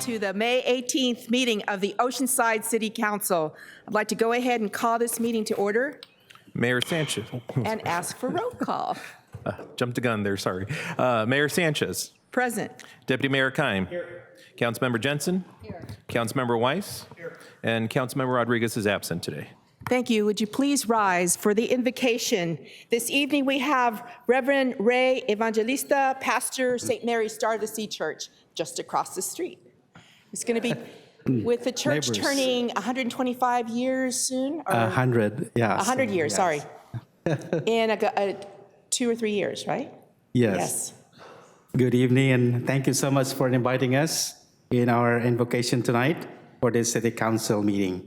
to the May 18th meeting of the Oceanside City Council. I'd like to go ahead and call this meeting to order Mayor Sanchez. and ask for roll call. Jumped the gun there, sorry. Mayor Sanchez. Present. Deputy Mayor Kime. Here. Councilmember Jensen. Here. Councilmember Weiss. Here. And Councilmember Rodriguez is absent today. Thank you. Would you please rise for the invocation? This evening we have Reverend Ray Evangelista, pastor, St. Mary's Star of the Sea Church, just across the street. It's going to be with the church Neighbors. turning 125 years soon? 100, yeah. 100 years, yes. sorry. In 2 or 3 years, right? Yes. Good evening, and thank you so much for inviting us in our invocation tonight for this city council meeting.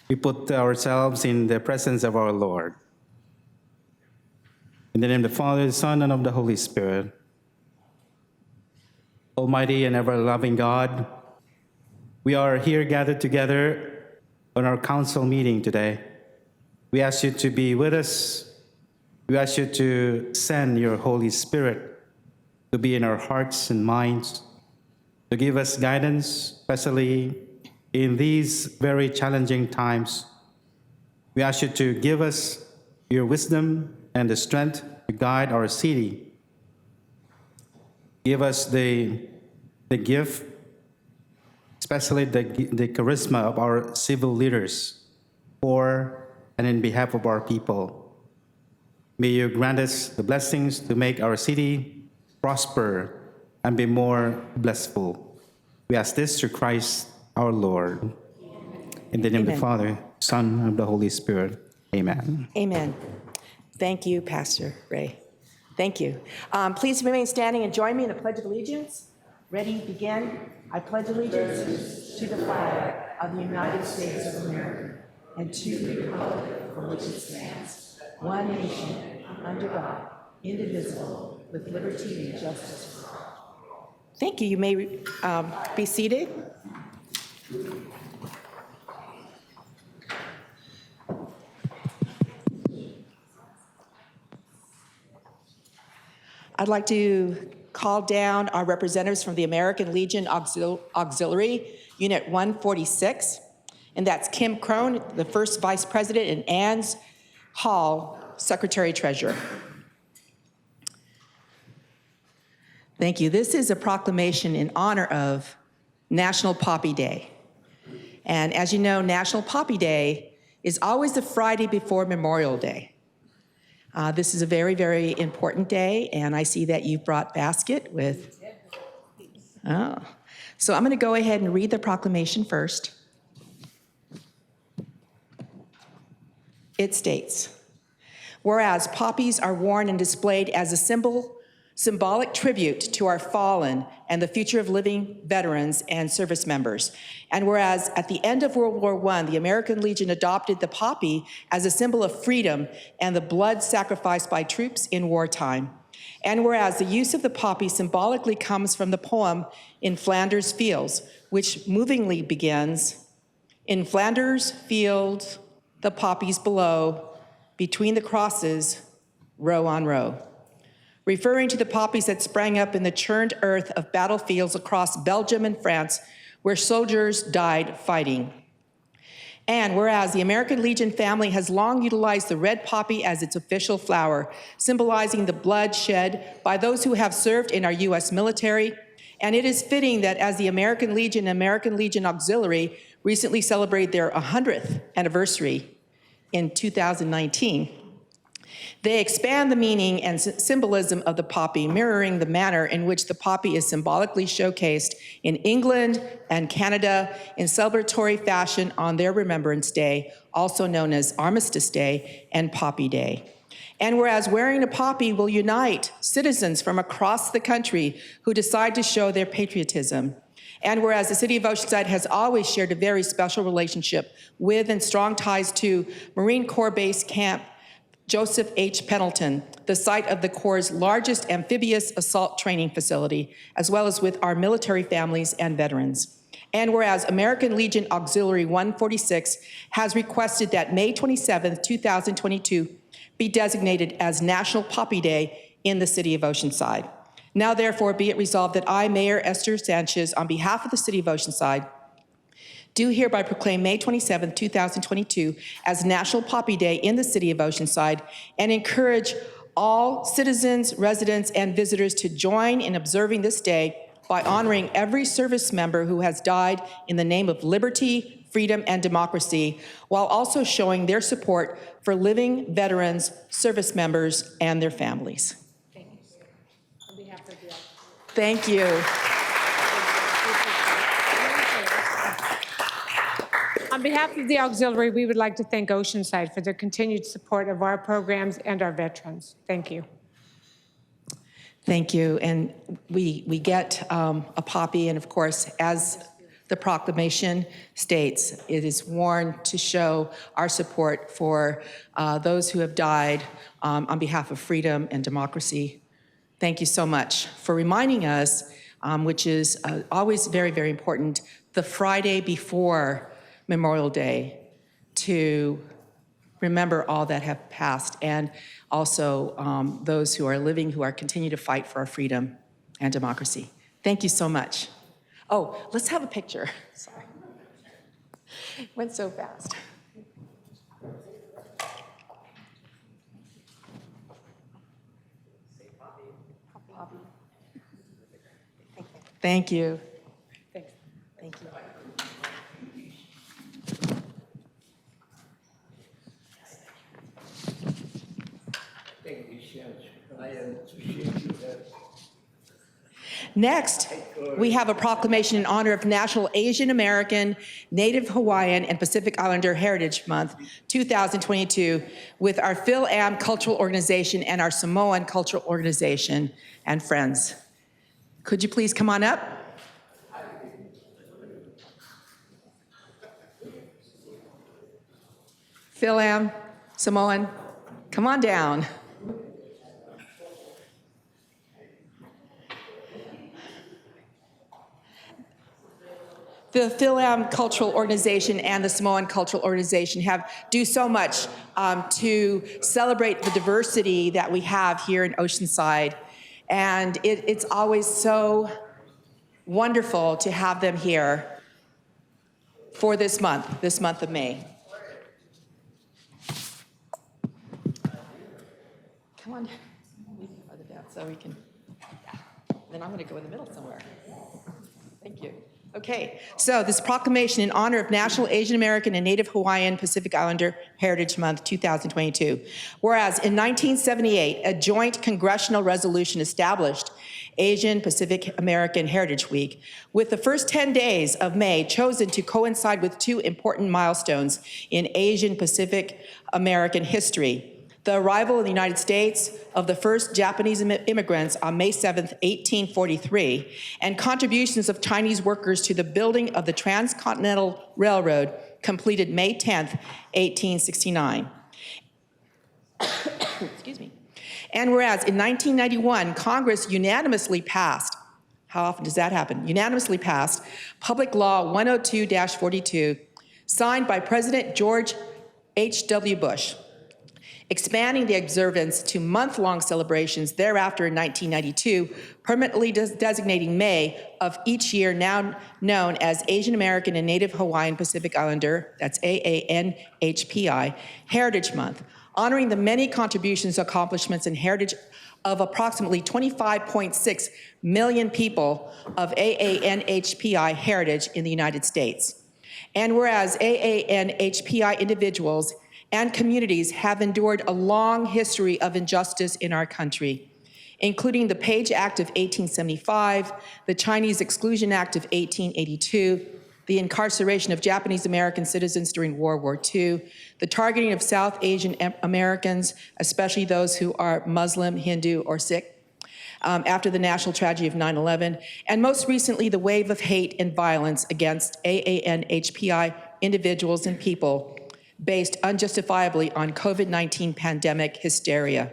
We put ourselves in the presence of our Lord. In the name of the Father, the Son, and of the Holy Spirit. Almighty and ever-loving God, we are here gathered together on our council meeting today. We ask you to be with us. We ask you to send your Holy Spirit to be in our hearts and minds, to give us guidance, especially in these very challenging times. We ask you to give us your wisdom and the strength to guide our city. Give us the gift, especially the charisma of our civil leaders for and in behalf of our people. May you grant us the blessings to make our city prosper and be more blissful. We ask this through Christ our Lord. In the name Amen. of the Father, Son, and of the Holy Spirit. Amen. Amen. Thank you, Pastor Ray. Thank you. Please remain standing and join me in the Pledge of Allegiance. Ready, begin. I pledge allegiance to the flag of the United States of America and to the republic for which it stands, one nation, under God, indivisible, with liberty and justice for all. Thank you. You may be seated. I'd like to call down our representatives from the American Legion Auxiliary, Unit 146, and that's Kim Crone, the first Vice President, and Ann Hall, Secretary-Treasurer. Thank you. This is a proclamation in honor of National Poppy Day. And as you know, National Poppy Day is always the Friday before Memorial Day. This is a very, very important day, and I see that you've brought basket with, So I'm going to go ahead and read the proclamation first. It states, whereas poppies are worn and displayed as a symbolic tribute to our fallen and the future of living veterans and service members. And whereas at the end of World War I, the American Legion adopted the poppy as a symbol of freedom and the blood sacrificed by troops in wartime. And whereas the use of the poppy symbolically comes from the poem In Flanders Fields, which movingly begins, in Flanders fields, the poppies below, between the crosses, row on row, referring to the poppies that sprang up in the churned earth of battlefields across Belgium and France, where soldiers died fighting. And whereas the American Legion family has long utilized the red poppy as its official flower, symbolizing the blood shed by those who have served in our U.S. military, and it is fitting that as the American Legion and American Legion Auxiliary recently celebrated their 100th anniversary in 2019, they expand the meaning and symbolism of the poppy, mirroring the manner in which the poppy is symbolically showcased in England and Canada in celebratory fashion on their Remembrance Day, also known as Armistice Day and Poppy Day. And whereas wearing a poppy will unite citizens from across the country who decide to show their patriotism. And whereas the City of Oceanside has always shared a very special relationship with and strong ties to Marine Corps Base Camp Joseph H. Pendleton, the site of the Corps' largest amphibious assault training facility, as well as with our military families and veterans. And whereas American Legion Auxiliary 146 has requested that May 27, 2022 be designated as National Poppy Day in the City of Oceanside. Now therefore be it resolved that I, Mayor Esther Sanchez, on behalf of the City of Oceanside, do hereby proclaim May 27, 2022 as National Poppy Day in the City of Oceanside and encourage all citizens, residents, and visitors to join in observing this day by honoring every service member who has died in the name of liberty, freedom, and democracy, while also showing their support for living veterans, service members, and their families. Thank you, sir. On behalf of the Thank you. On behalf of the auxiliary, we would like to thank Oceanside for their continued support of our programs and our veterans. Thank you. Thank you. And we get a poppy, and of course, as the proclamation states, it is worn to show our support for those who have died on behalf of freedom and democracy. Thank you so much for reminding us, which is always very, very important, the Friday before Memorial Day, to remember all that have passed, and also those who are living, who are continue to fight for our freedom and democracy. Thank you so much. Oh, let's have a picture. Sorry. Went so fast. Thank you. Thanks. Thank you. Next, we have a proclamation in honor of National Asian American, Native Hawaiian, and Pacific Islander Heritage Month 2022 with our Phil-Am Cultural Organization and our Samoan Cultural Organization and friends. Could you please come on up? Phil-Am, Samoan, come on down. The Phil-Am Cultural Organization and the Samoan Cultural Organization do so much to celebrate the diversity that we have here in Oceanside. And it's always so wonderful to have them here for this month of May. Come on, we can farther down so we can, then I'm gonna go in the middle somewhere. Thank you. Okay, so this proclamation in honor of National Asian American and Native Hawaiian Pacific Islander Heritage Month 2022. Whereas in 1978, a joint congressional resolution established Asian Pacific American Heritage Week, with the first 10 days of May chosen to coincide with two important milestones in Asian Pacific American history. The arrival in the United States of the first Japanese immigrants on May 7th, 1843, and contributions of Chinese workers to the building of the Transcontinental Railroad completed May 10th, 1869. Excuse me. And whereas in 1991, Congress unanimously passed, how often does that happen? Unanimously passed Public Law 102-42, signed by President George H.W. Bush, expanding the observance to month-long celebrations thereafter in 1992, permanently designating May of each year now known as Asian American and Native Hawaiian Pacific Islander, that's AANHPI, Heritage Month, honoring the many contributions, accomplishments, and heritage of approximately 25.6 million people of AANHPI heritage in the United States. And whereas AANHPI individuals and communities have endured a long history of injustice in our country, including the Page Act of 1875, the Chinese Exclusion Act of 1882, the incarceration of Japanese American citizens during World War II, the targeting of South Asian Americans, especially those who are Muslim, Hindu, or Sikh, after the national tragedy of 9/11, and most recently, the wave of hate and violence against AANHPI individuals and people based unjustifiably on COVID-19 pandemic hysteria.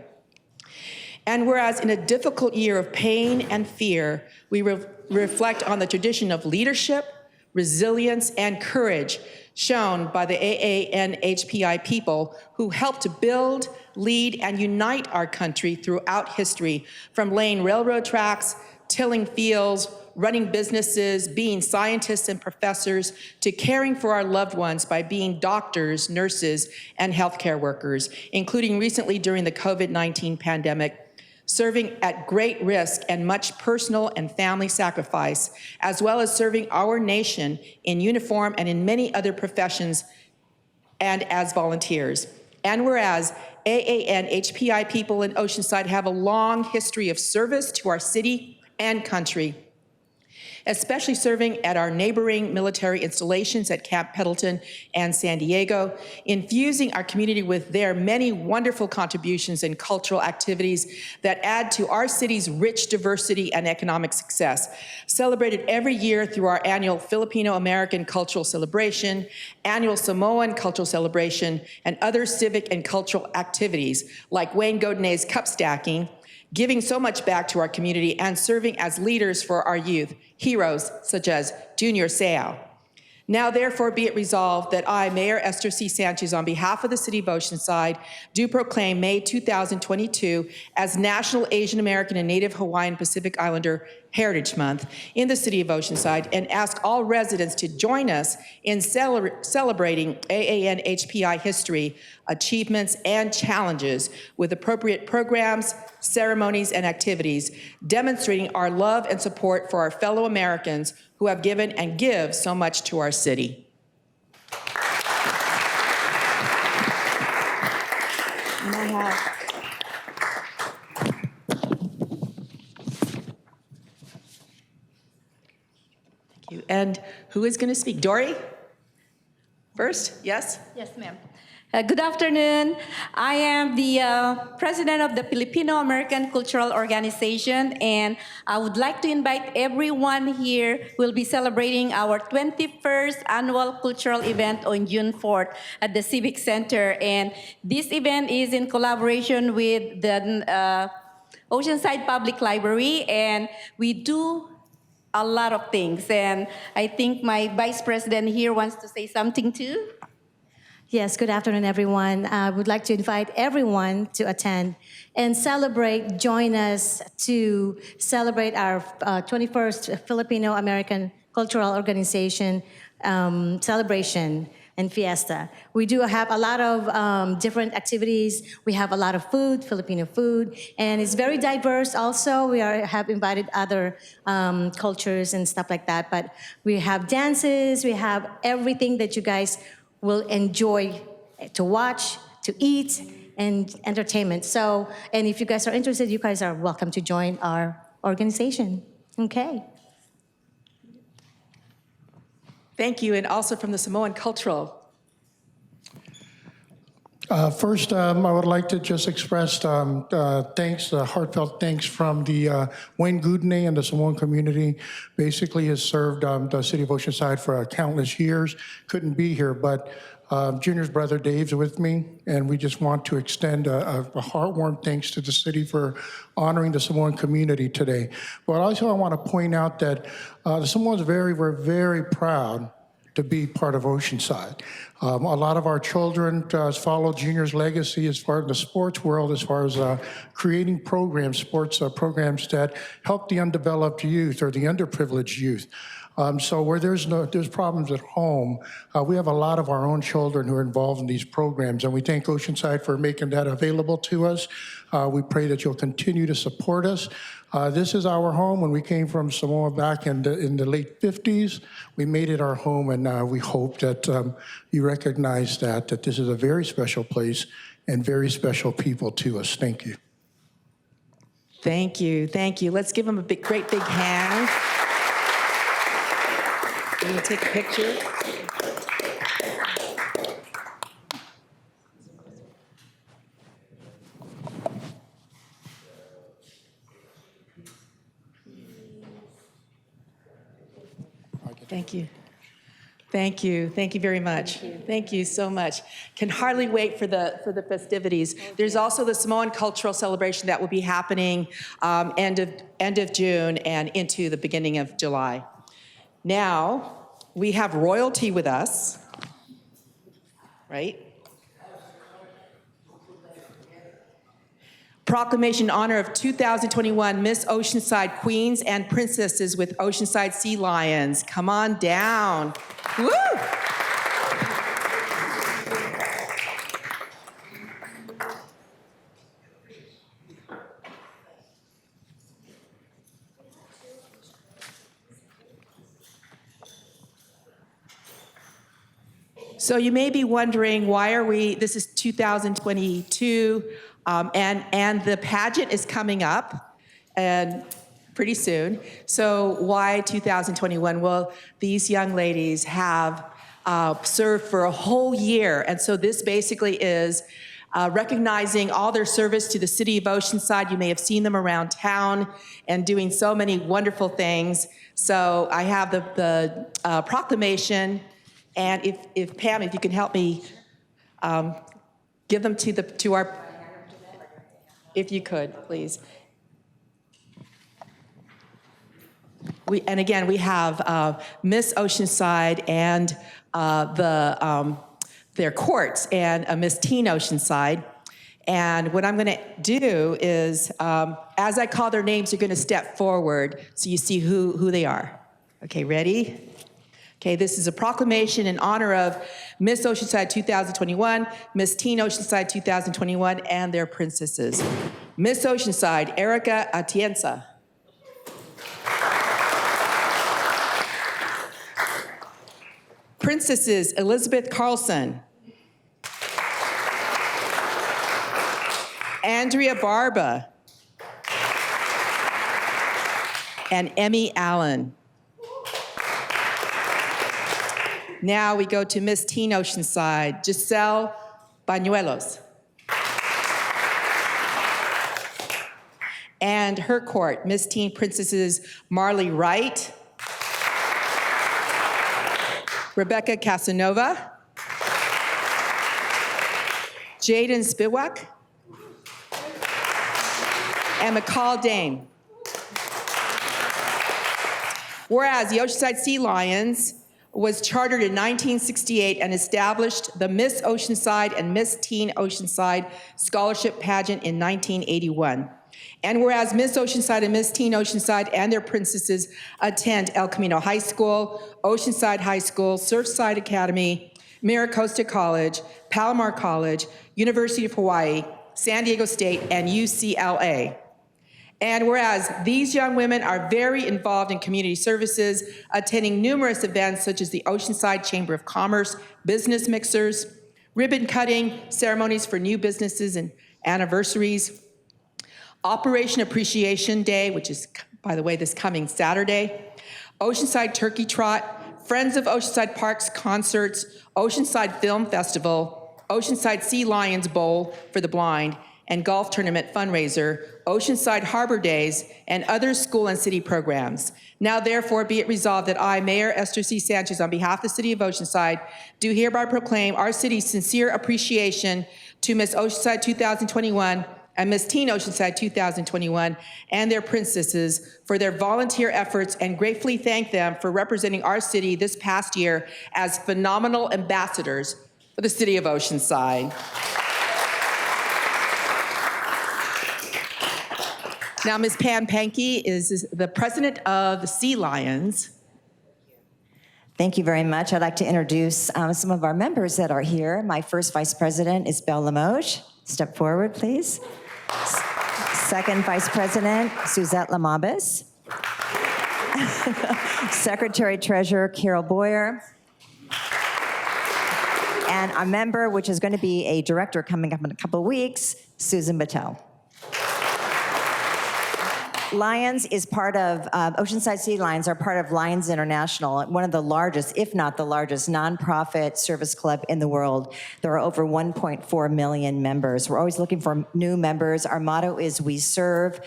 And whereas in a difficult year of pain and fear, we reflect on the tradition of leadership, resilience, and courage shown by the AANHPI people who helped to build, lead, and unite our country throughout history, from laying railroad tracks, tilling fields, running businesses, being scientists and professors, to caring for our loved ones by being doctors, nurses, and healthcare workers, including recently during the COVID-19 pandemic, serving at great risk and much personal and family sacrifice, as well as serving our nation in uniform and in many other professions and as volunteers. And whereas AANHPI people in Oceanside have a long history of service to our city and country, especially serving at our neighboring military installations at Camp Pendleton and San Diego, infusing our community with their many wonderful contributions and cultural activities that add to our city's rich diversity and economic success. Celebrated every year through our annual Filipino-American Cultural Celebration, annual Samoan Cultural Celebration, and other civic and cultural activities like Wayne Godinez's cup stacking, giving so much back to our community, and serving as leaders for our youth, heroes such as Junior Seau. Now, therefore, be it resolved that I, Mayor Esther C. Sanchez, on behalf of the City of Oceanside, do proclaim May 2022 as National Asian American and Native Hawaiian Pacific Islander Heritage Month in the City of Oceanside, and ask all residents to join us in celebrating AANHPI history, achievements, and challenges with appropriate programs, ceremonies, and activities, demonstrating our love and support for our fellow Americans who have given and give so much to our city. And I have Thank you. And who is going to speak? Dory? First? Yes? Yes, ma'am. Good afternoon. I am the president of the Filipino-American Cultural Organization, and I would like to invite everyone here. We'll be celebrating our 21st annual cultural event on June 4th at the Civic Center. And this event is in collaboration with the Oceanside Public Library, and we do a lot of things. And I think my vice president here wants to say something too. Yes, good afternoon, everyone. I would like to invite everyone to attend and celebrate, join us to celebrate our 21st Filipino-American Cultural Organization celebration and fiesta. We do have a lot of different activities. We have a lot of food, Filipino food, and it's very diverse also. We have invited other cultures and stuff like that, but we have dances, we have everything that you guys will enjoy to watch, to eat, and entertainment. So, and if you guys are interested, you guys are welcome to join our organization. Okay. Thank you, and also from the Samoan Cultural. First, I would like to just express thanks, heartfelt thanks from the Wayne Goudney and the Samoan community. Basically has served the city of Oceanside for countless years. Couldn't be here, but Junior's brother Dave's with me, and we just want to extend a heartwarming thanks to the city for honoring the Samoan community today. But also I want to point out that the Samoans were very proud to be part of Oceanside. A lot of our children follow Junior's legacy as far as the sports world, as far as creating programs, sports programs that help the undeveloped youth or the underprivileged youth. So where there's problems at home, we have a lot of our own children who are involved in these programs, and we thank Oceanside for making that available to us. We pray that you'll continue to support us. This is our home. When we came from Samoa back in the late 50s, we made it our home, and we hope that you recognize that this is a very special place and very special people to us. Thank you. Thank you, thank you. Let's give them a great big hand. Can you take a picture? Thank you. Thank you. Thank you very much. Thank you so much. Can hardly wait for the festivities. There's also the Samoan Cultural Celebration that will be happening end of June and into the beginning of July. Now, we have royalty with us. right? Proclamation in honor of 2021 Miss Oceanside Queens and Princesses with Oceanside Sea Lions. Come on down. Woo! So you may be wondering, why are we, this is 2022, and the pageant is coming up and pretty soon. So why 2021? Well, these young ladies have served for a whole year. And so this basically is recognizing all their service to the city of Oceanside. You may have seen them around town and doing so many wonderful things. So I have the proclamation. And if Pam, if you can help me give them to our, if you could, please. And again, we have Miss Oceanside and their courts and Miss Teen Oceanside. And what I'm going to do is, as I call their names, you're going to step forward so you see who they are. Okay, ready? Okay, this is a proclamation in honor of Miss Oceanside 2021, Miss Teen Oceanside 2021, and their princesses. Miss Oceanside, Erica Atienza. Princesses, Elizabeth Carlson. Andrea Barba. And Emmy Allen. Now we go to Miss Teen Oceanside, Giselle Bañuelos. And her court, Miss Teen Princesses Marley Wright, Rebecca Casanova, Jaden Spivak, and McCall Dame. Whereas the Oceanside Sea Lions was chartered in 1968 and established the Miss Oceanside and Miss Teen Oceanside Scholarship Pageant in 1981. And whereas Miss Oceanside and Miss Teen Oceanside and their princesses attend El Camino High School, Oceanside High School, Surfside Academy, Miracosta College, Palomar College, University of Hawaii, San Diego State, and UCLA. And whereas these young women are very involved in community services, attending numerous events such as the Oceanside Chamber of Commerce, business mixers, ribbon cutting, ceremonies for new businesses and anniversaries, Operation Appreciation Day, which is, by the way, this coming Saturday, Oceanside Turkey Trot, Friends of Oceanside Parks concerts, Oceanside Film Festival, Oceanside Sea Lions Bowl for the blind, and golf tournament fundraiser, Oceanside Harbor Days, and other school and city programs. Now therefore be it resolved that I, Mayor Esther C. Sanchez, on behalf of the city of Oceanside, do hereby proclaim our city's sincere appreciation to Miss Oceanside 2021 and Miss Teen Oceanside 2021 and their princesses for their volunteer efforts, and gratefully thank them for representing our city this past year as phenomenal ambassadors for the city of Oceanside. Now, Ms. Pam Pankey is the president of the Sea Lions. Thank you very much. I'd like to introduce some of our members that are here. My first vice president is Belle Limoges. Step forward, please. Second vice president, Suzette Lamabis. Secretary Treasurer, Carol Boyer. And our member, which is going to be a director coming up in a couple of weeks, Susan Battelle. Lions is part of, Oceanside City Lions are part of Lions International, one of the largest, if not the largest, nonprofit service club in the world. There are over 1.4 million members. We're always looking for new members. Our motto is we serve.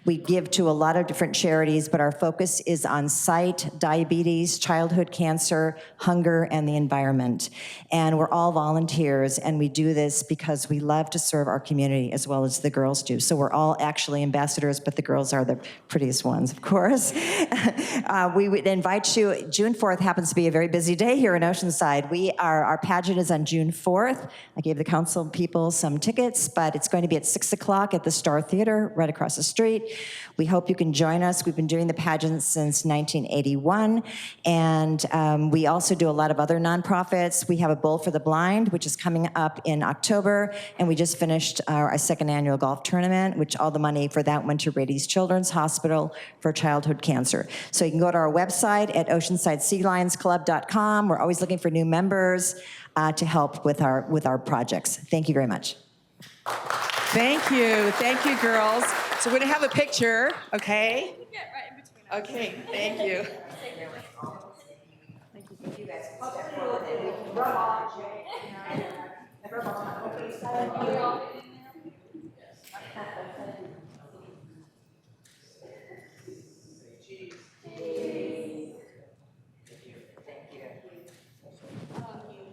We give to a lot of different charities, but our focus is on sight, diabetes, childhood cancer, hunger, and the environment. And we're all volunteers, and we do this because we love to serve our community as well as the girls do. So we're all actually ambassadors, but the girls are the prettiest ones, of course. We would invite you. June 4th happens to be a very busy day here in Oceanside. Our pageant is on June 4th. I gave the council people some tickets, but it's going to be at 6 o'clock at the Star Theater right across the street. We hope you can join us. We've been doing the pageant since 1981, and we also do a lot of other nonprofits. We have a Bowl for the Blind, which is coming up in October, and we just finished our second annual golf tournament, which all the money for that went to Rady's Children's Hospital for childhood cancer. So you can go to our website at oceansidecitylionsclub.com. We're always looking for new members to help with our projects. Thank you very much. Thank you, girls. So we're gonna have a picture, okay? Yeah, right in between us. Okay, thank you.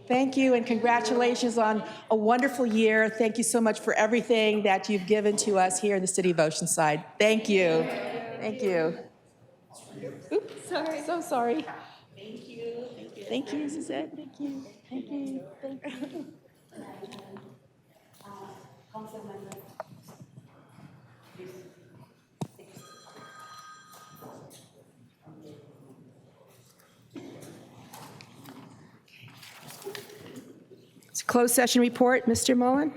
Thank you, and congratulations on a wonderful year. Thank you so much for everything that you've given to us here in the city of Oceanside. Thank you. Thank you. Oops, sorry. So sorry. Thank you. Thank you. Thank you, Suzette. Thank you. Thank you. Thank you. Closed session report, Mr. Mullen.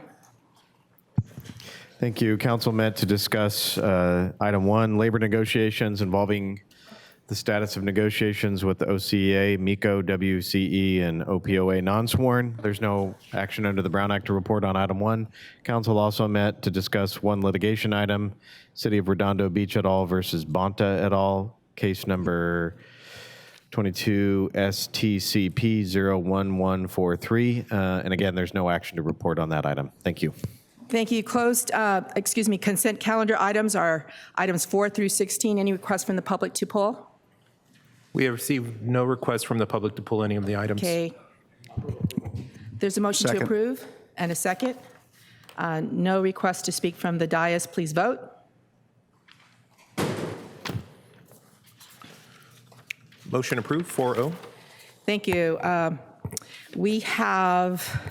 Thank you. Council met to discuss item 1, labor negotiations involving the status of negotiations with the OCEA, MECO, WCE, and OPOA non-sworn. There's no action under the Brown Act to report on item 1. Council also met to discuss one litigation item, City of Redondo Beach et al. Versus Bonta et al., case number 22 STCP 01143. And again, there's no action to report on that item. Thank you. Thank you. Consent calendar items are items 4 through 16. Any requests from the public to pull? We have received no requests from the public to pull any of the items. Okay. There's a motion to approve and a second. No request to speak from the dais. Please vote. Motion approved, 4-0. Thank you. We have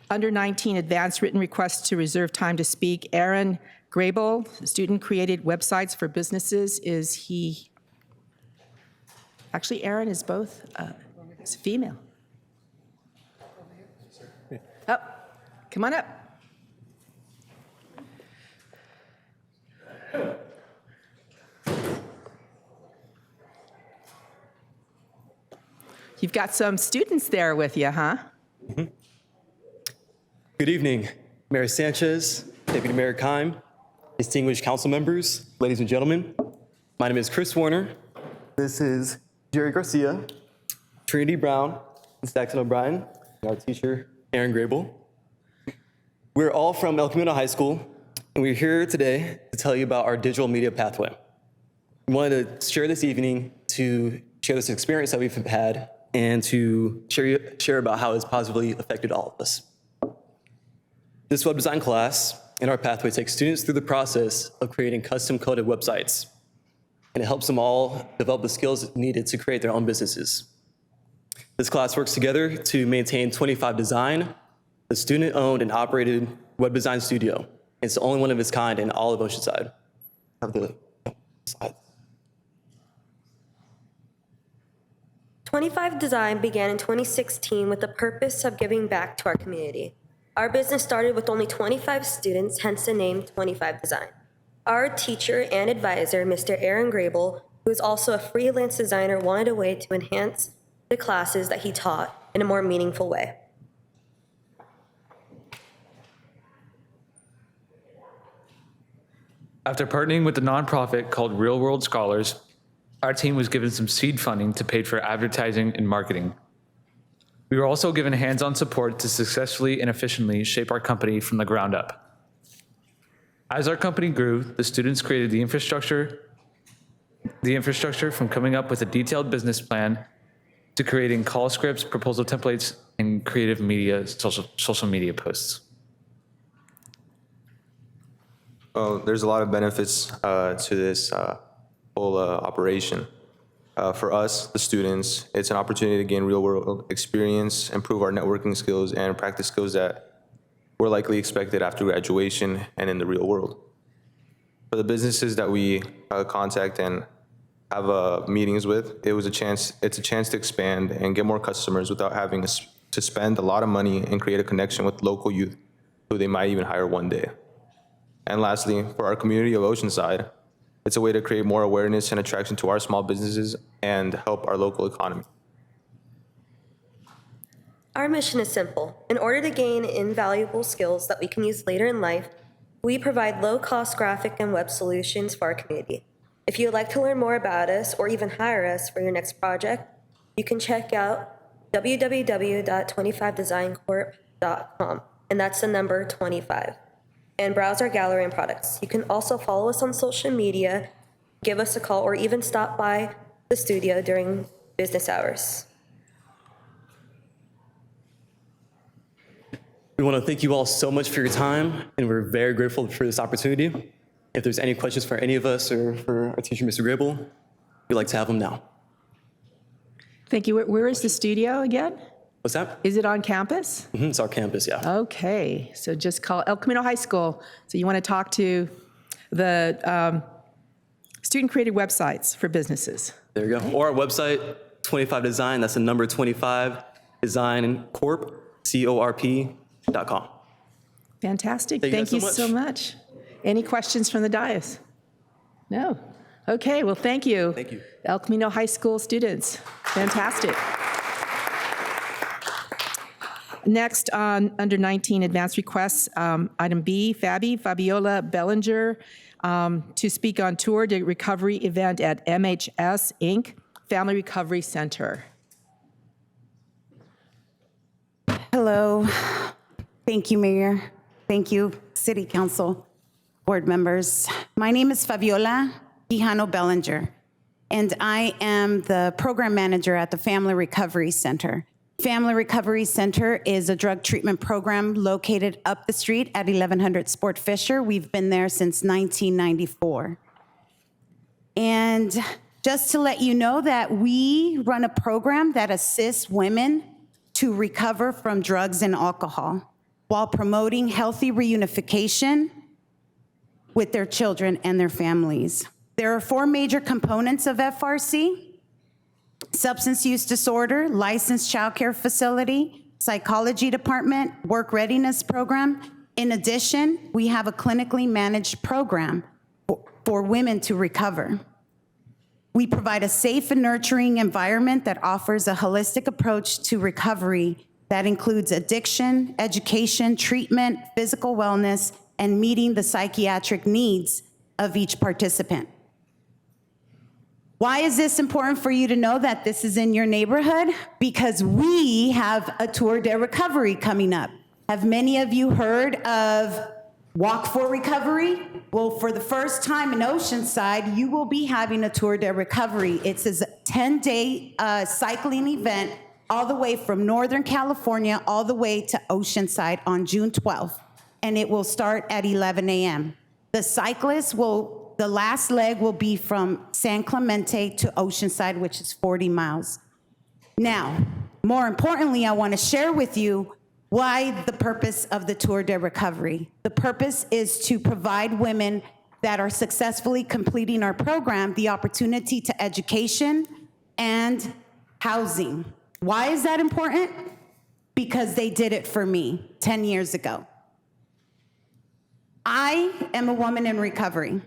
under 19 advanced written requests to reserve time to speak. Aaron Grable, student created websites for businesses. Is he? Actually, Aaron is both. It's a female. Up. Come on up. You've got some students there with you, huh? Mm-hmm. Good evening, Mayor Sanchez, Deputy Mayor Keim, distinguished council members, ladies and gentlemen. My name is Chris Warner. This is Jerry Garcia, Trinity Brown, and Saxon O'Brien, and our teacher, Aaron Grable. We're all from El Camino High School, and we're here today to tell you about our digital media pathway. We wanted to share this evening to share this experience that we've had and to share about how it's positively affected all of us. This web design class in our pathway takes students through the process of creating custom coded websites, and it helps them all develop the skills needed to create their own businesses. This class works together to maintain 25 Design, the student-owned and operated web design studio. It's the only one of its kind in all of Oceanside. Have the slide. 25 Design began in 2016 with the purpose of giving back to our community. Our business started with only 25 students, hence the name 25 Design. Our teacher and advisor, Mr. Aaron Grable, who is also a freelance designer, wanted a way to enhance the classes that he taught in a more meaningful way. After partnering with a nonprofit called Real World Scholars, our team was given some seed funding to pay for advertising and marketing. We were also given hands-on support to successfully and efficiently shape our company from the ground up. As our company grew, the students created the infrastructure from coming up with a detailed business plan to creating call scripts, proposal templates, and creative media, social media posts. Well, there's a lot of benefits to this whole operation. For us, the students, it's an opportunity to gain real-world experience, improve our networking skills, and practice skills that were likely expected after graduation and in the real world. For the businesses that we contact and have meetings with, it's a chance to expand and get more customers without having to spend a lot of money and create a connection with local youth who they might even hire one day. And lastly, for our community of Oceanside, it's a way to create more awareness and attraction to our small businesses and help our local economy. Our mission is simple. In order to gain invaluable skills that we can use later in life, we provide low-cost graphic and web solutions for our community. If you would like to learn more about us or even hire us for your next project, you can check out www.25designcorp.com, and that's the number 25, and browse our gallery and products. You can also follow us on social media, give us a call, or even stop by the studio during business hours. We want to thank you all so much for your time, and we're very grateful for this opportunity. If there's any questions for any of us or for our teacher, Mr. Grable, we'd like to have them now. Thank you. Where is the studio again? What's that? Is it on campus? It's our campus, yeah. Okay, so just call El Camino High School. So you want to talk to the student-created websites for businesses. There you go. Or our website, 25 Design, that's the number 25, Design Corp, CORP.com. Fantastic. Thank you guys so much. Any questions from the dais? No? Okay, well, thank you. Thank you. El Camino High School students. Fantastic. Next, under 19, advance requests, item B, Fabiola Bellinger, to speak on tour de recovery event at MHS Inc. Family Recovery Center. Hello. Thank you, Mayor. Thank you, City Council board members. My name is Fabiola Quijano Bellinger, and I am the program manager at the Family Recovery Center. Family Recovery Center is a drug treatment program located up the street at 1100 Sport Fisher. We've been there since 1994. And just to let you know that we run a program that assists women to recover from drugs and alcohol while promoting healthy reunification with their children and their families. There are 4 major components of FRC: substance use disorder, licensed child care facility, psychology department, work readiness program. In addition, we have a clinically managed program for women to recover. We provide a safe and nurturing environment that offers a holistic approach to recovery that includes addiction, education, treatment, physical wellness, and meeting the psychiatric needs of each participant. Why is this important for you to know that this is in your neighborhood? Because we have a Tour de Recovery coming up. Have many of you heard of Walk for Recovery? Well, for the first time in Oceanside, you will be having a Tour de Recovery. It's a 10-day cycling event all the way from Northern California all the way to Oceanside on June 12th. And it will start at 11 a.m. The last leg will be from San Clemente to Oceanside, which is 40 miles. Now, more importantly, I want to share with you why the purpose of the Tour de Recovery. The purpose is to provide women that are successfully completing our program the opportunity to education and housing. Why is that important? Because they did it for me 10 years ago. I am a woman in recovery.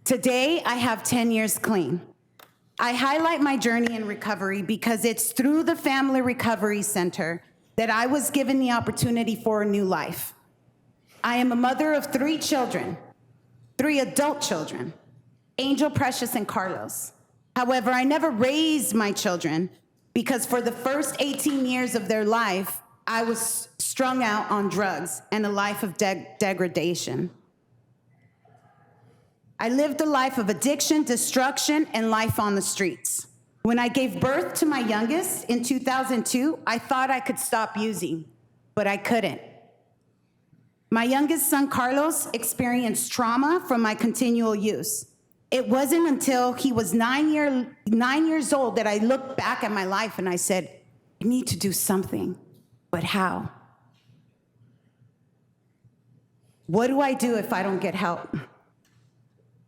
Today, I have 10 years clean. I highlight my journey in recovery because it's through the Family Recovery Center that I was given the opportunity for a new life. I am a mother of 3 children, 3 adult children, Angel, Precious, and Carlos. However, I never raised my children because for the first 18 years of their life, I was strung out on drugs and a life of degradation. I lived a life of addiction, destruction, and life on the streets. When I gave birth to my youngest in 2002, I thought I could stop using, but I couldn't. My youngest son, Carlos, experienced trauma from my continual use. It wasn't until he was 9 years old that I looked back at my life and I said, I need to do something, but how? What do I do if I don't get help?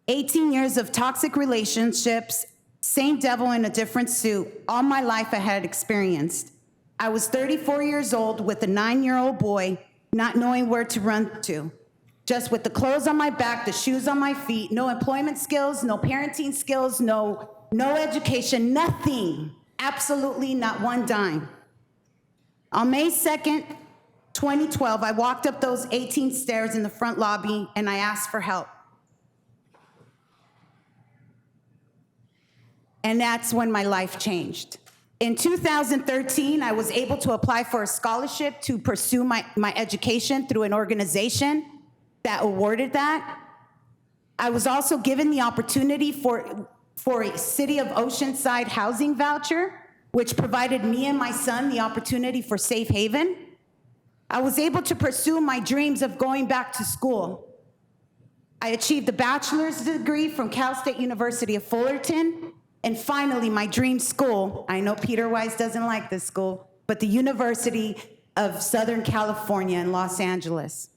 18 years of toxic relationships, same devil in a different suit, all my life I had experienced. I was 34 years old with a 9-year-old boy, not knowing where to run to. Just with the clothes on my back, the shoes on my feet, no employment skills, no parenting skills, no education, nothing. Absolutely not one dime. On May 2nd, 2012, I walked up those 18 stairs in the front lobby and I asked for help. And that's when my life changed. In 2013, I was able to apply for a scholarship to pursue my education through an organization that awarded that. I was also given the opportunity for a City of Oceanside housing voucher, which provided me and my son the opportunity for safe haven. I was able to pursue my dreams of going back to school. I achieved a bachelor's degree from Cal State University of Fullerton, and finally, my dream school, I know Peter Weiss doesn't like this school, but the University of Southern California in Los Angeles.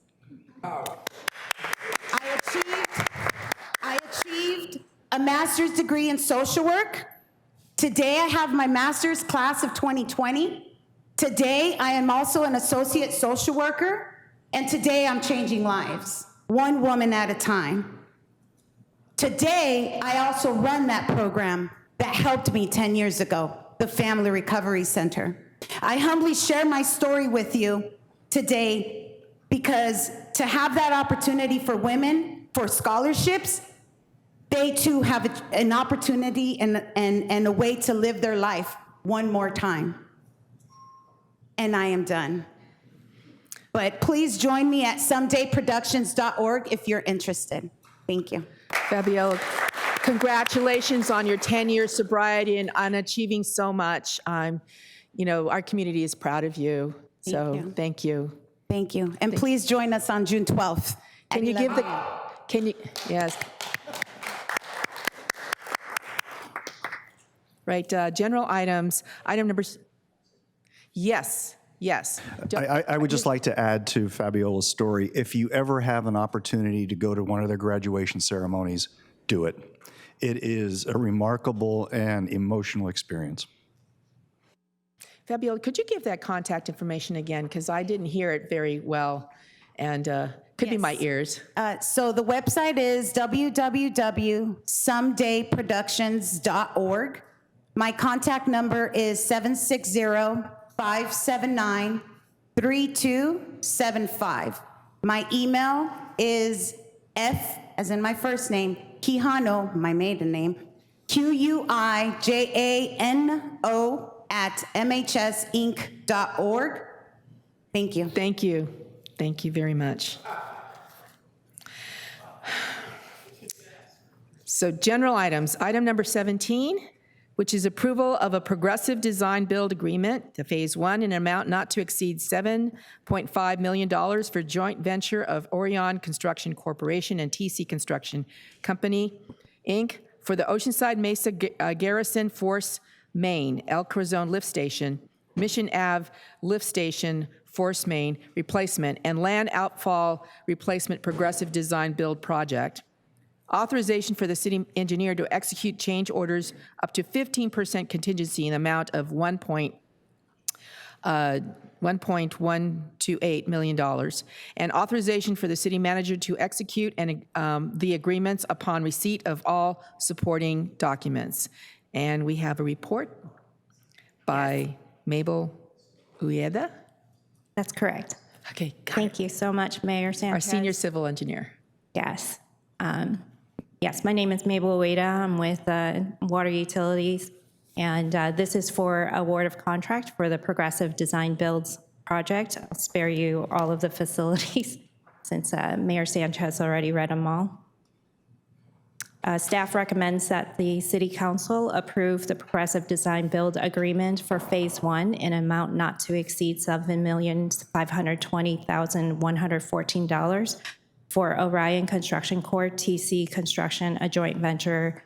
I achieved a master's degree in social work. Today, I have my master's class of 2020. Today, I am also an associate social worker, and today I'm changing lives, one woman at a time. Today, I also run that program that helped me 10 years ago, the Family Recovery Center. I humbly share my story with you today because to have that opportunity for women, for scholarships, they too have an opportunity and a way to live their life one more time. And I am done. But please join me at somedayproductions.org if you're interested. Thank you. Fabiola, congratulations on your 10-year sobriety and on achieving so much. Our community is proud of you. So thank you. Thank you. And please join us on June 12th. Can you give yes. Right, general items, item number, yes. I would just like to add to Fabiola's story, if you ever have an opportunity to go to one of their graduation ceremonies, do it. It is a remarkable and emotional experience. Fabiola, could you give that contact information again? Because I didn't hear it very well, and could be my ears. So the website is www.somedayproductions.org. My contact number is 760-579-3275. My email is F, as in my first name, Quijano, my maiden name, QUIJANO @mhsinc.org. Thank you. Thank you. Thank you very much. So general items, item number 17, which is approval of a progressive design build agreement to phase 1 in an amount not to exceed $7.5 million for joint venture of Orion Construction Corporation and TC Construction Company, Inc. for the Oceanside Mesa Garrison Force Main, El Corazon Lift Station, Mission Ave Lift Station, Force Main replacement, and land outfall replacement progressive design build project. Authorization for the city engineer to execute change orders up to 15% contingency in the amount of $1.128 million, and authorization for the city manager to execute the agreements upon receipt of all supporting documents. And we have a report by Mabel Ueda. That's correct. Okay, Thank you so much, Mayor Sanchez. our senior civil engineer. Yes. Yes, my name is Mabel Ueda. I'm with Water Utilities, and this is for award of contract for the Progressive Design Builds project. I'll spare you all of the facilities since Mayor Sanchez already read them all. Staff recommends that the City Council approve the Progressive Design Build Agreement for Phase 1 in amount not to exceed $7,520,114 for Orion Construction Corp. TC Construction, a joint venture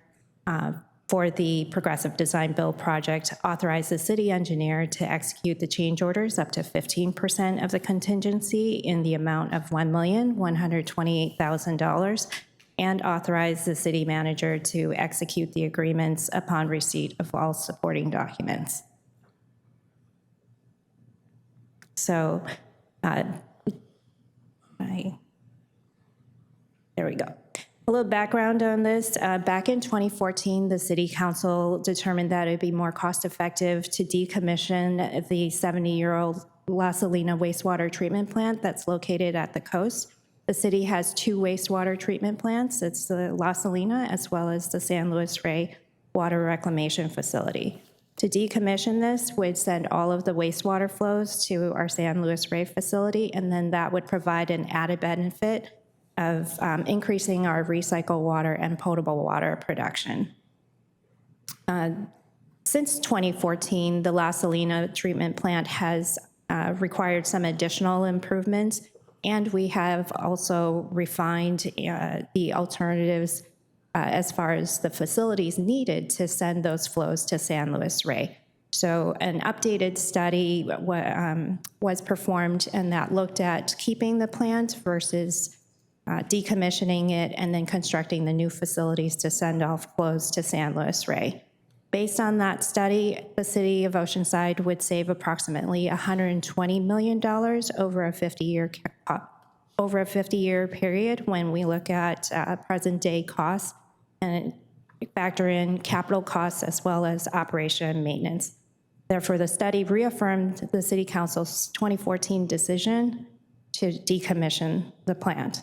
for the Progressive Design Build project. Authorize the city engineer to execute the change orders up to 15% of the contingency in the amount of $1,128,000, and authorize the city manager to execute the agreements upon receipt of all supporting documents. So, there we go. A little background on this. Back in 2014, the City Council determined that it would be more cost-effective to decommission the 70-year-old La Salina wastewater treatment plant that's located at the coast. The city has 2 wastewater treatment plants. It's the La Salina as well as the San Luis Rey Water Reclamation Facility. To decommission this would send all of the wastewater flows to our San Luis Rey facility, and then that would provide an added benefit of increasing our recycled water and potable water production. Since 2014, the La Salina treatment plant has required some additional improvements, and we have also refined the alternatives as far as the facilities needed to send those flows to San Luis Rey. So an updated study was performed, and that looked at keeping the plant versus decommissioning it and then constructing the new facilities to send all flows to San Luis Rey. Based on that study, the city of Oceanside would save approximately $120 million over a 50-year period when we look at present-day costs and factor in capital costs as well as operation and maintenance. Therefore, the study reaffirmed the City Council's 2014 decision to decommission the plant.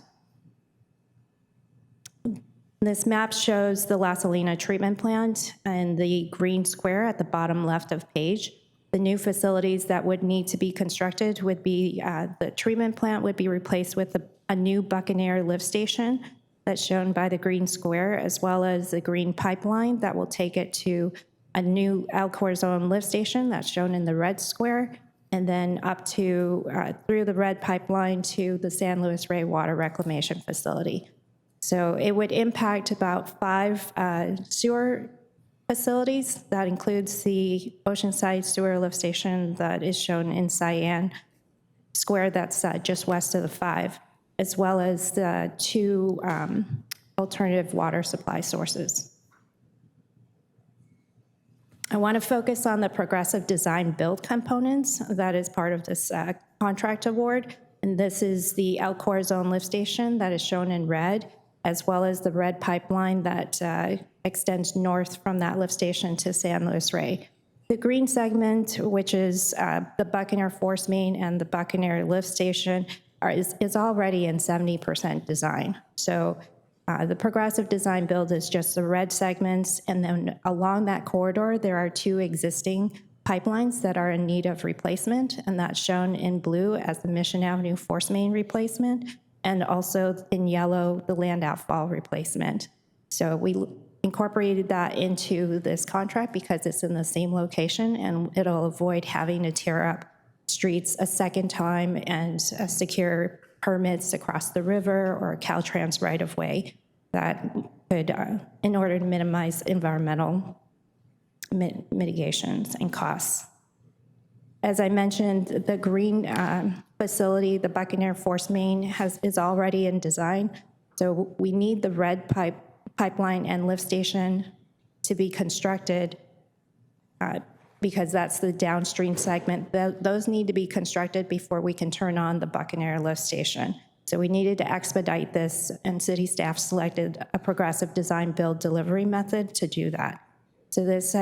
This map shows the La Salina treatment plant and the green square at the bottom left of page. The new facilities that would need to be constructed would be the treatment plant would be replaced with a new Buccaneer lift station that's shown by the green square, as well as the green pipeline that will take it to a new Alcor Zone lift station that's shown in the red square, and then up to through the red pipeline to the San Luis Rey Water Reclamation Facility. So it would impact about 5 sewer facilities. That includes the Oceanside Sewer Lift Station that is shown in cyan square that's just west of the 5, as well as the 2 alternative water supply sources. I want to focus on the progressive design build components that is part of this contract award. And this is the Alcor Zone lift station that is shown in red, as well as the red pipeline that extends north from that lift station to San Luis Rey. The green segment, which is the Buccaneer Force Main and the Buccaneer lift station, is already in 70% design. So the progressive design build is just the red segments, and then along that corridor, there are 2 existing pipelines that are in need of replacement, and that's shown in blue as the Mission Avenue Force Main replacement, and also in yellow, the land outfall replacement. So we incorporated that into this contract because it's in the same location, and it'll avoid having to tear up streets a second time and secure permits across the river or Caltrans right-of-way that could, in order to minimize environmental mitigations and costs. As I mentioned, the green facility, the Buccaneer Force Main, is already in design. So we need the red pipeline and lift station to be constructed because that's the downstream segment. Those need to be constructed before we can turn on the Buccaneer lift station. So we needed to expedite this, and city staff selected a progressive design build delivery method to do that. So this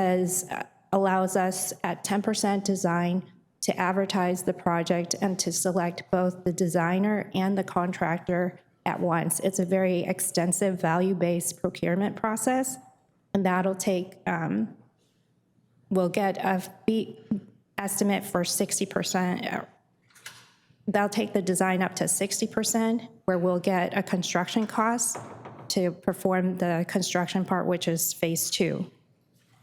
allows us at 10% design to advertise the project and to select both the designer and the contractor at once. It's a very extensive value-based procurement process, and that'll take, we'll get a fee estimate for 60%. They'll take the design up to 60%, where we'll get a construction cost to perform the construction part, which is phase 2.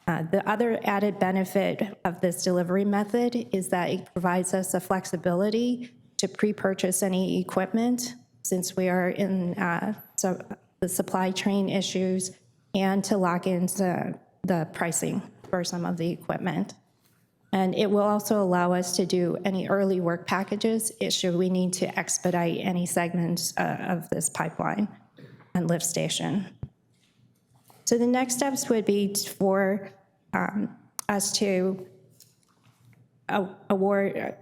The other added benefit of this delivery method is that it provides us the flexibility to pre-purchase any equipment since we are in the supply chain issues, and to lock in the pricing for some of the equipment. And it will also allow us to do any early work packages should we need to expedite any segments of this pipeline and lift station. So the next steps would be for us to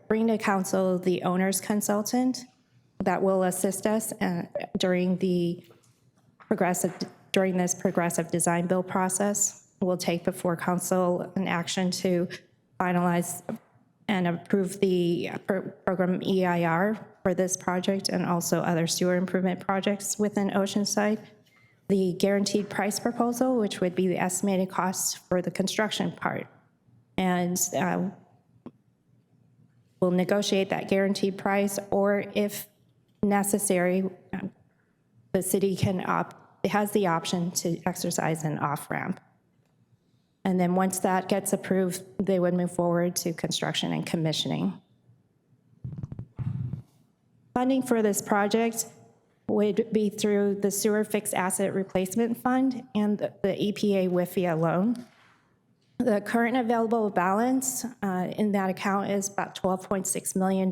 bring to council the owner's consultant that will assist us during this progressive design build process. We'll take before council an action to finalize and approve the program EIR for this project and also other sewer improvement projects within Oceanside. The guaranteed price proposal, which would be the estimated cost for the construction part. And we'll negotiate that guaranteed price, or if necessary, the city has the option to exercise an off-ramp. And then once that gets approved, they would move forward to construction and commissioning. Funding for this project would be through the Sewer Fixed Asset Replacement Fund and the EPA WIFIA loan. The current available balance in that account is about $12.6 million.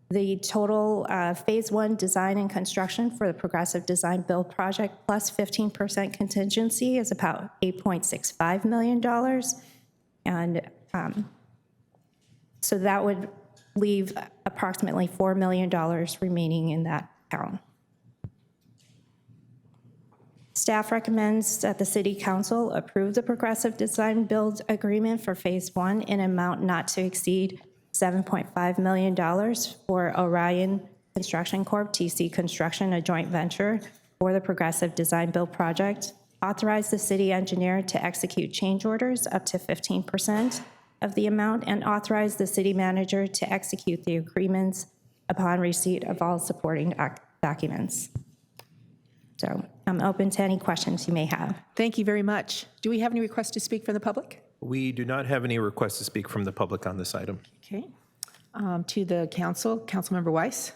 The total phase 1 design and construction for the progressive design build project plus 15% contingency is about $8.65 million. And so that would leave approximately $4 million remaining in that account. Staff recommends that the City Council approve the progressive design build agreement for phase 1 in amount not to exceed $7.5 million for Orion Construction Corp., TC Construction, a joint venture for the progressive design build project. Authorize the city engineer to execute change orders up to 15% of the amount, and authorize the city manager to execute the agreements upon receipt of all supporting documents. So I'm open to any questions you may have. Thank you very much. Do we have any requests to speak from the public? We do not have any requests to speak from the public on this item. Okay. To the council, Councilmember Weiss.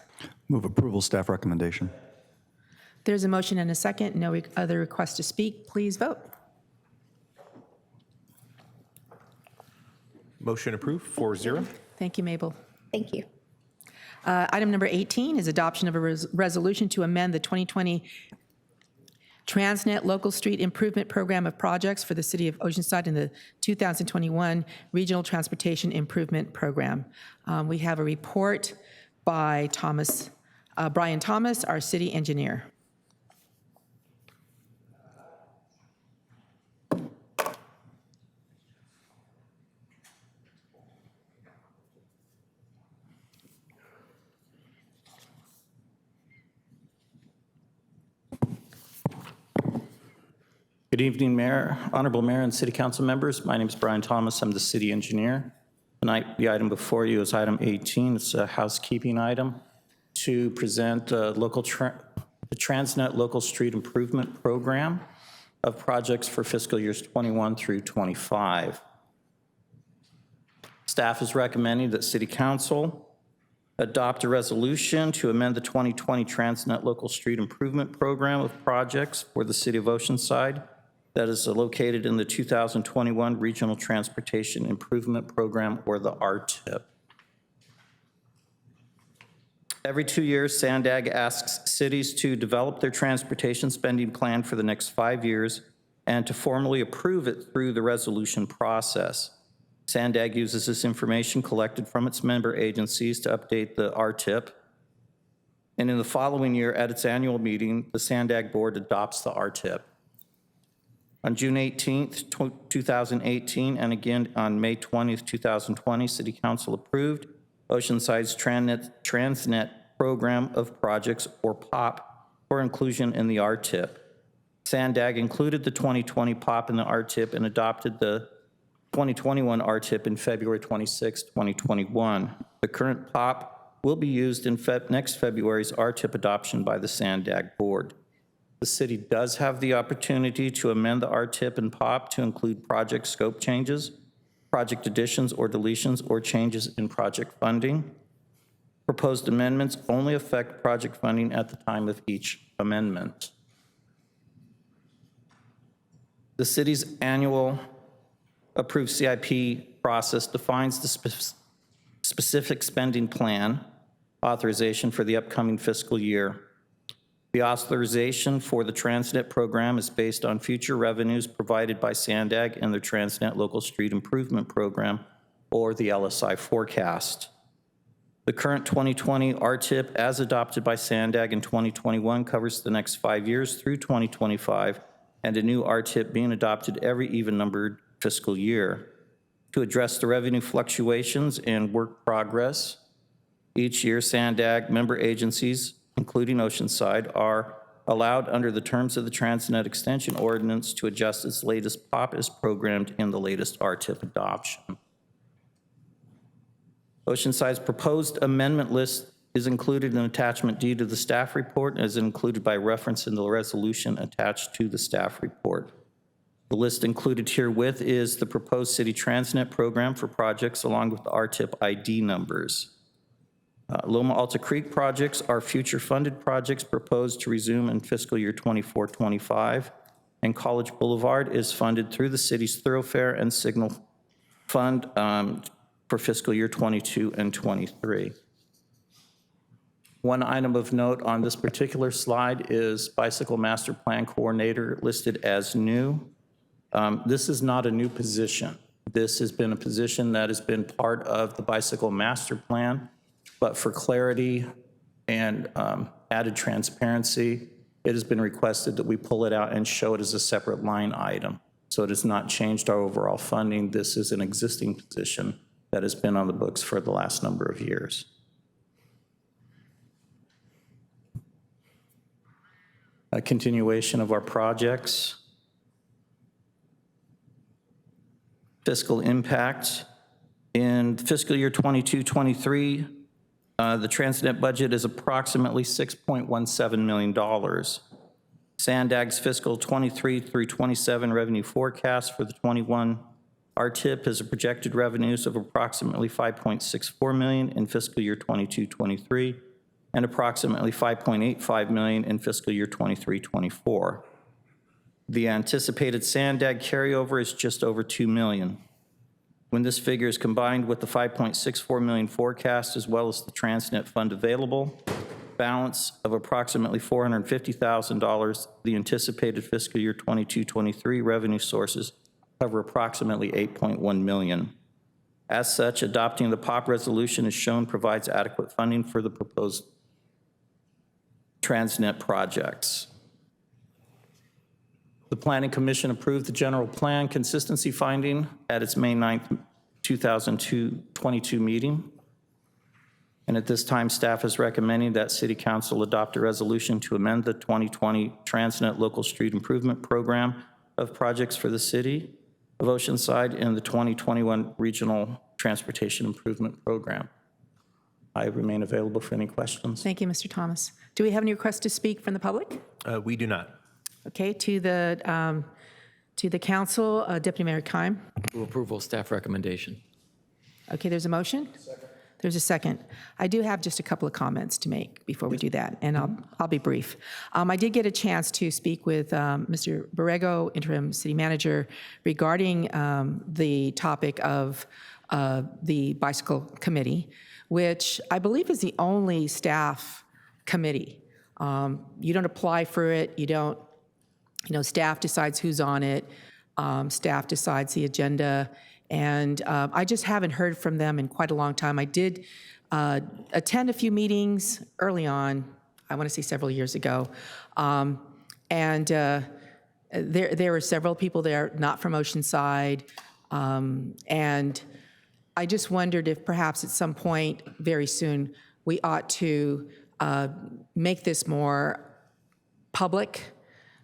Move approval, staff recommendation. There's a motion and a second. No other requests to speak. Please vote. Motion approved, 4-0. Thank you, Mabel. Thank you. Item number 18 is adoption of a resolution to amend the 2020 Transnet Local Street Improvement Program of Projects for the City of Oceanside and the 2021 Regional Transportation Improvement Program. We have a report by Brian Thomas, our city engineer. Good evening, Mayor, Honorable Mayor, and City Council members. My name is Brian Thomas. I'm the city engineer. Tonight, the item before you is item 18. It's a housekeeping item to present the Transnet Local Street Improvement Program of projects for fiscal years 21 through 25. Staff is recommending that City Council adopt a resolution to amend the 2020 Transnet Local Street Improvement Program of projects for the City of Oceanside that is located in the 2021 Regional Transportation Improvement Program, or the RTIP. Every 2 years, SANDAG asks cities to develop their transportation spending plan for the next 5 years and to formally approve it through the resolution process. SANDAG uses this information collected from its member agencies to update the RTIP. And in the following year, at its annual meeting, the SANDAG board adopts the RTIP. On June 18th, 2018, and again on May 20th, 2020, City Council approved Oceanside's Transnet Program of Projects, or POP, for inclusion in the RTIP. SANDAG included the 2020 POP in the RTIP and adopted the 2021 RTIP in February 26, 2021. The current POP will be used in next February's RTIP adoption by the SANDAG board. The city does have the opportunity to amend the RTIP and POP to include project scope changes, project additions or deletions, or changes in project funding. Proposed amendments only affect project funding at the time of each amendment. The city's annual approved CIP process defines the specific spending plan authorization for the upcoming fiscal year. The authorization for the Transnet program is based on future revenues provided by SANDAG and the Transnet Local Street Improvement Program, or the LSI forecast. The current 2020 RTIP, as adopted by SANDAG in 2021, covers the next 5 years through 2025, and a new RTIP being adopted every even-numbered fiscal year. To address the revenue fluctuations and work progress, each year SANDAG member agencies, including Oceanside, are allowed under the terms of the Transnet Extension Ordinance to adjust its latest POP as programmed in the latest RTIP adoption. Oceanside's proposed amendment list is included in Attachment D to the staff report and is included by reference in the resolution attached to the staff report. The list included herewith is the proposed city Transnet program for projects along with the RTIP ID numbers. Loma Alta Creek projects are future funded projects proposed to resume in fiscal year 24-25, and College Boulevard is funded through the city's thoroughfare and signal fund for fiscal year 22 and 23. One item of note on this particular slide is Bicycle Master Plan Coordinator listed as new. This is not a new position. This has been a position that has been part of the Bicycle Master Plan. But for clarity and added transparency, it has been requested that we pull it out and show it as a separate line item. So it has not changed our overall funding. This is an existing position that has been on the books for the last number of years. A continuation of our projects. Fiscal impact. In fiscal year 22-23, the Transnet budget is approximately $6.17 million. SANDAG's fiscal 23 through 27 revenue forecast for the 21 RTIP is a projected revenues of approximately $5.64 million in fiscal year 22-23 and approximately $5.85 million in fiscal year 23-24. The anticipated SANDAG carryover is just over $2 million. When this figure is combined with the $5.64 million forecast as well as the Transnet fund available, balance of approximately $450,000, the anticipated fiscal year 22-23 revenue sources cover approximately $8.1 million. As such, adopting the POP resolution as shown provides adequate funding for the proposed Transnet projects. The Planning Commission approved the general plan consistency finding at its May 9th, 2022 meeting. And at this time, staff is recommending that City Council adopt a resolution to amend the 2020 Transnet Local Street Improvement Program of projects for the City of Oceanside and the 2021 Regional Transportation Improvement Program. I remain available for any questions. Thank you, Mr. Thomas. Do we have any requests to speak from the public? We do not. Okay, to the council, Deputy Mayor Keim. Move approval, staff recommendation. Okay, there's a motion? There's a second. I do have just a couple of comments to make before we do that, and I'll be brief. I did get a chance to speak with Mr. Borrego, interim city manager, regarding the topic of the bicycle committee, which I believe is the only staff committee. You don't apply for it. You don't, staff decides who's on it. Staff decides the agenda. And I just haven't heard from them in quite a long time. I did attend a few meetings early on, I want to say several years ago. And there were several people there, not from Oceanside. And I just wondered if perhaps at some point very soon we ought to make this more public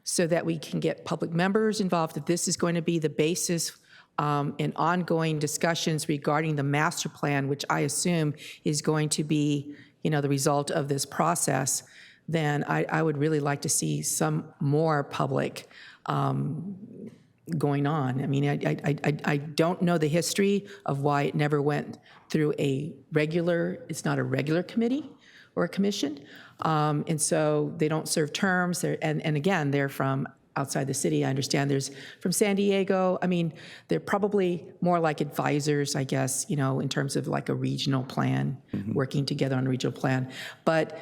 so that we can get public members involved, if this is going to be the basis in ongoing discussions regarding the master plan, which I assume is going to be, the result of this process, then I would really like to see some more public going on. I mean, I don't know the history of why it never went through it's not a regular committee or a commission. And so they don't serve terms. And again, they're from outside the city. I understand there's from San Diego. I mean, they're probably more like advisors, I guess, in terms of like a regional plan, working together on a regional plan. But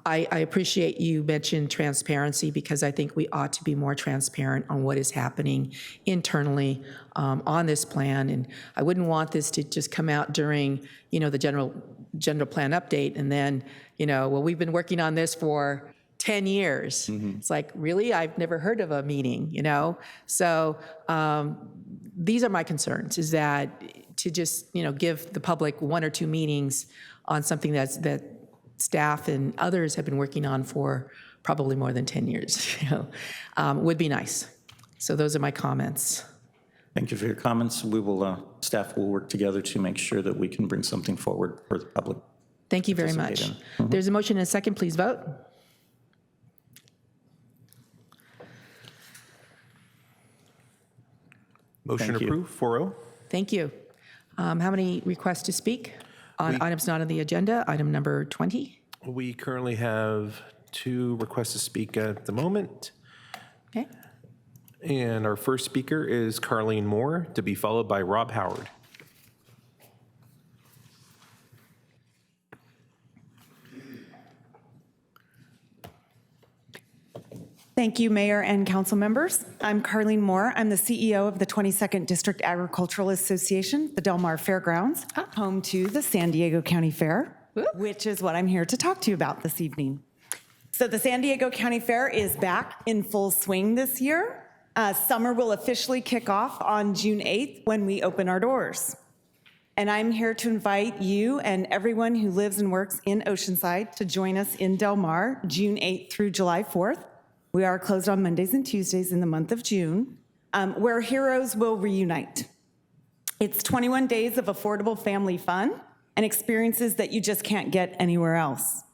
I appreciate you mentioned transparency, because I think we ought to be more transparent on what is happening internally on this plan. And I wouldn't want this to just come out during, the general plan update and then, well, we've been working on this for 10 years. It's like, really? I've never heard of a meeting, So these are my concerns, is that to just, give the public 1 or 2 meetings on something that staff and others have been working on for probably more than 10 years, would be nice. So those are my comments. Thank you for your comments. We will, staff will work together to make sure that we can bring something forward for the public. Thank you very much. There's a motion and a second. Please vote. Motion approved, 4-0. Thank you. How many requests to speak on items not on the agenda? Item number 20. We currently have 2 requests to speak at the moment. Okay. And our first speaker is Carlene Moore, to be followed by Rob Howard. Thank you, Mayor and council members. I'm Carlene Moore. I'm the CEO of the 22nd District Agricultural Association, the Del Mar Fairgrounds, home to the San Diego County Fair, which is what I'm here to talk to you about this evening. So the San Diego County Fair is back in full swing this year. Summer will officially kick off on June 8th when we open our doors. And I'm here to invite you and everyone who lives and works in Oceanside to join us in Del Mar, June 8th through July 4th. We are closed on Mondays and Tuesdays in the month of June, where heroes will reunite. It's 21 days of affordable family fun and experiences that you just can't get anywhere else.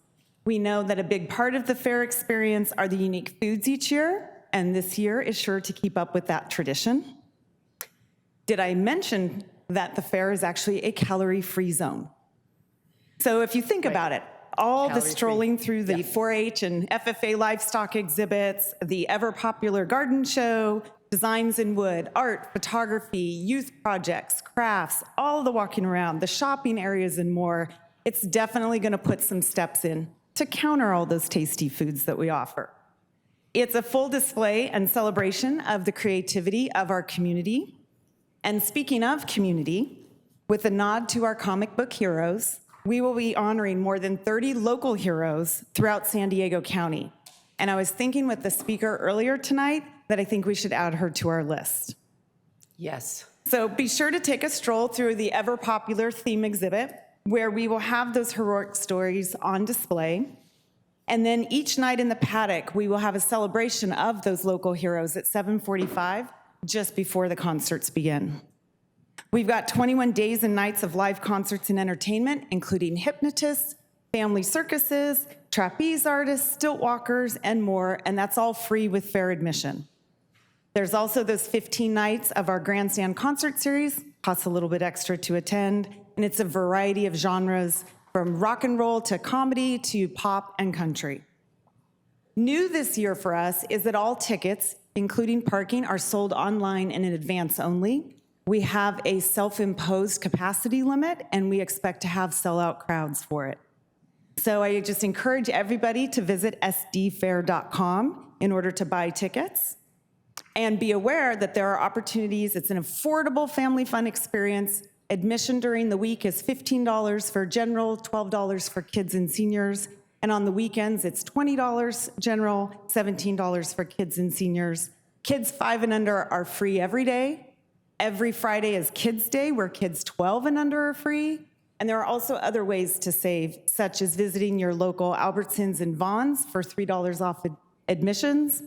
We know that a big part of the fair experience are the unique foods each year, and this year is sure to keep up with that tradition. Did I mention that the fair is actually a calorie-free zone? So if you think about it, all the strolling through the 4-H and FFA livestock exhibits, the ever-popular garden show, designs in wood, art, photography, youth projects, crafts, all the walking around, the shopping areas and more, it's definitely going to put some steps in to counter all those tasty foods that we offer. It's a full display and celebration of the creativity of our community. And speaking of community, with a nod to our comic book heroes, we will be honoring more than 30 local heroes throughout San Diego County. And I was thinking with the speaker earlier tonight that I think we should add her to our list. Yes. So be sure to take a stroll through the ever-popular theme exhibit, where we will have those heroic stories on display. And then each night in the paddock, we will have a celebration of those local heroes at 7:45, just before the concerts begin. We've got 21 days and nights of live concerts and entertainment, including hypnotists, family circuses, trapeze artists, stilt walkers, and more, and that's all free with fair admission. There's also those 15 nights of our Grandstand concert series, costs a little bit extra to attend, and it's a variety of genres, from rock and roll to comedy to pop and country. New this year for us is that all tickets, including parking, are sold online and in advance only. We have a self-imposed capacity limit, and we expect to have sellout crowds for it. So I just encourage everybody to visit sdfair.com in order to buy tickets. And be aware that there are opportunities. It's an affordable family fun experience. Admission during the week is $15 for general, $12 for kids and seniors. And on the weekends, it's $20 general, $17 for kids and seniors. Kids 5 and under are free every day. Every Friday is Kids Day, where kids 12 and under are free. And there are also other ways to save, such as visiting your local Albertsons and Vons for $3 off admissions.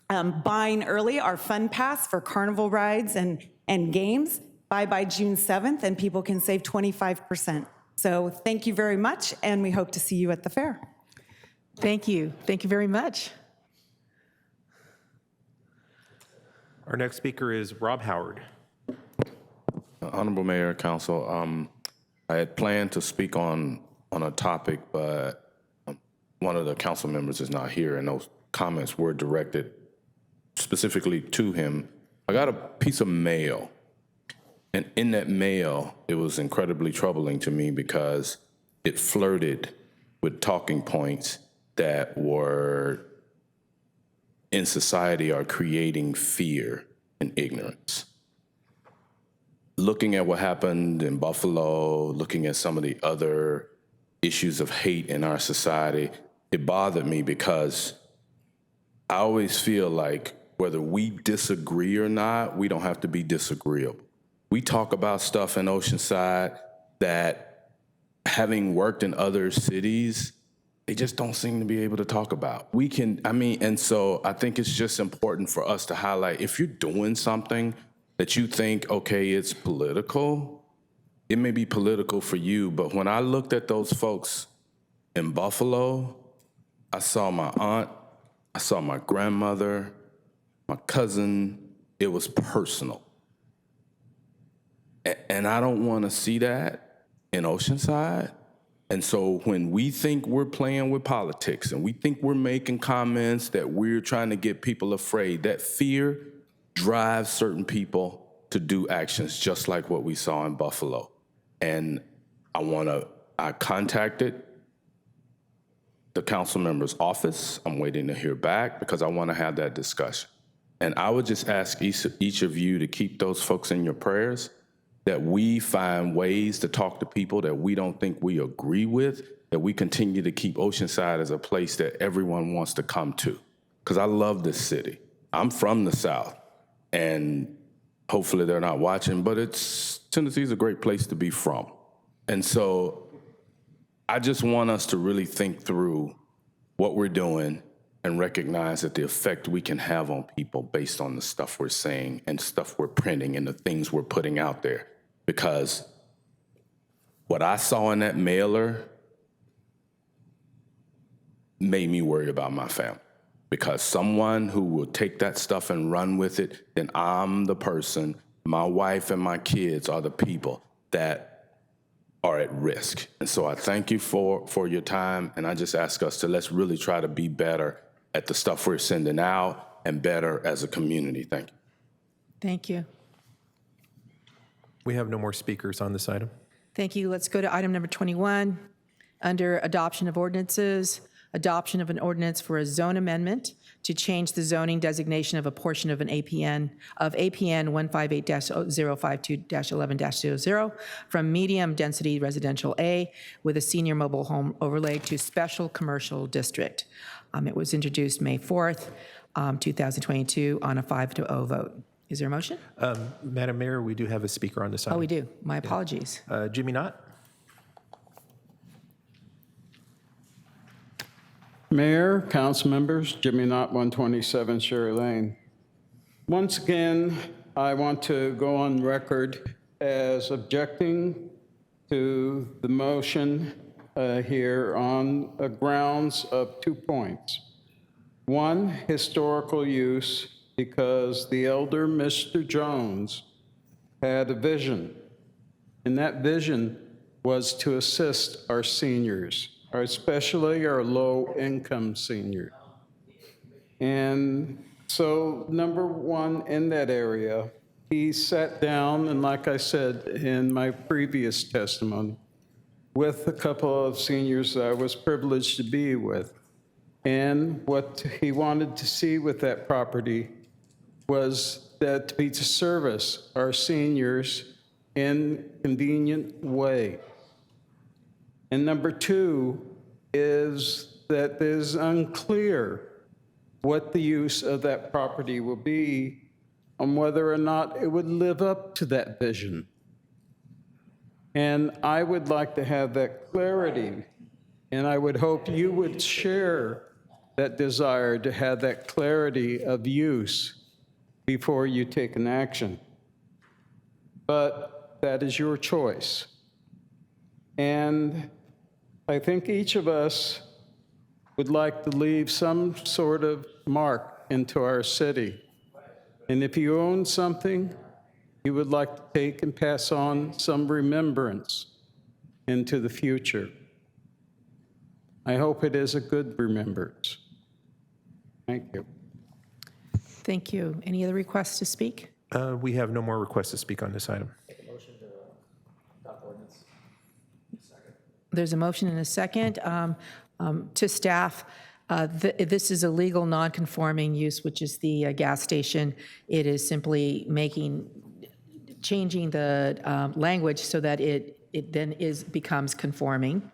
Buying early our Fun Pass for carnival rides and games. Buy by June 7th, and people can save 25%. So thank you very much, and we hope to see you at the fair. Thank you. Thank you very much. Our next speaker is Rob Howard. Honorable Mayor, Council, I had planned to speak on a topic, but one of the council members is not here, and those comments were directed specifically to him. I got a piece of mail, and in that mail, it was incredibly troubling to me because it flirted with talking points that were in society are creating fear and ignorance. Looking at what happened in Buffalo, looking at some of the other issues of hate in our society, it bothered me because I always feel like whether we disagree or not, we don't have to be disagreeable. We talk about stuff in Oceanside that, having worked in other cities, they just don't seem to be able to talk about. And so I think it's just important for us to highlight, if you're doing something that you think, okay, it's political, it may be political for you, but when I looked at those folks in Buffalo, I saw my aunt, I saw my grandmother, my cousin. It was personal. And I don't want to see that in Oceanside. And so when we think we're playing with politics and we think we're making comments that we're trying to get people afraid, that fear drives certain people to do actions just like what we saw in Buffalo. And I contacted the council member's office. I'm waiting to hear back because I want to have that discussion. And I would just ask each of you to keep those folks in your prayers, that we find ways to talk to people that we don't think we agree with, that we continue to keep Oceanside as a place that everyone wants to come to. Because I love this city. I'm from the South, and hopefully they're not watching, but Tennessee is a great place to be from. And so I just want us to really think through what we're doing and recognize that the effect we can have on people based on the stuff we're saying and stuff we're printing and the things we're putting out there. Because what I saw in that mailer made me worry about my family. Because someone who will take that stuff and run with it, then I'm the person, my wife and my kids are the people that are at risk. And so I thank you for your time, and I just ask us to let's really try to be better at the stuff we're sending out and better as a community. Thank you. Thank you. We have no more speakers on this item. Thank you. Let's go to item number 21. Under adoption of ordinances, adoption of an ordinance for a zone amendment to change the zoning designation of a portion of APN 158-052-11-00 from medium density residential A with a senior mobile home overlay to special commercial district. It was introduced May 4th, 2022 on a 5-0 vote. Is there a motion? Madam Mayor, we do have a speaker on this item. Oh, we do. My apologies. Jimmy Knott? Mayor, council members, Jimmy Knott, 127 Sherry Lane. Once again, I want to go on record as objecting to the motion here on grounds of 2 points. One, historical use, because the elder Mr. Jones had a vision, and that vision was to assist our seniors, especially our low-income seniors. And so, number one, in that area, he sat down, and like I said in my previous testimony, with a couple of seniors that I was privileged to be with. And what he wanted to see with that property was that to be to service our seniors in a convenient way. And number two is that it is unclear what the use of that property will be and whether or not it would live up to that vision. And I would like to have that clarity, and I would hope you would share that desire to have that clarity of use before you take an action. But that is your choice. And I think each of us would like to leave some sort of mark into our city. And if you own something, you would like to take and pass on some remembrance into the future. I hope it is a good remembrance. Thank you. Thank you. Any other requests to speak? We have no more requests to speak on this item. There's a motion and a second. To staff, this is a legal non-conforming use, which is the gas station. It is simply changing the language so that it then becomes conforming.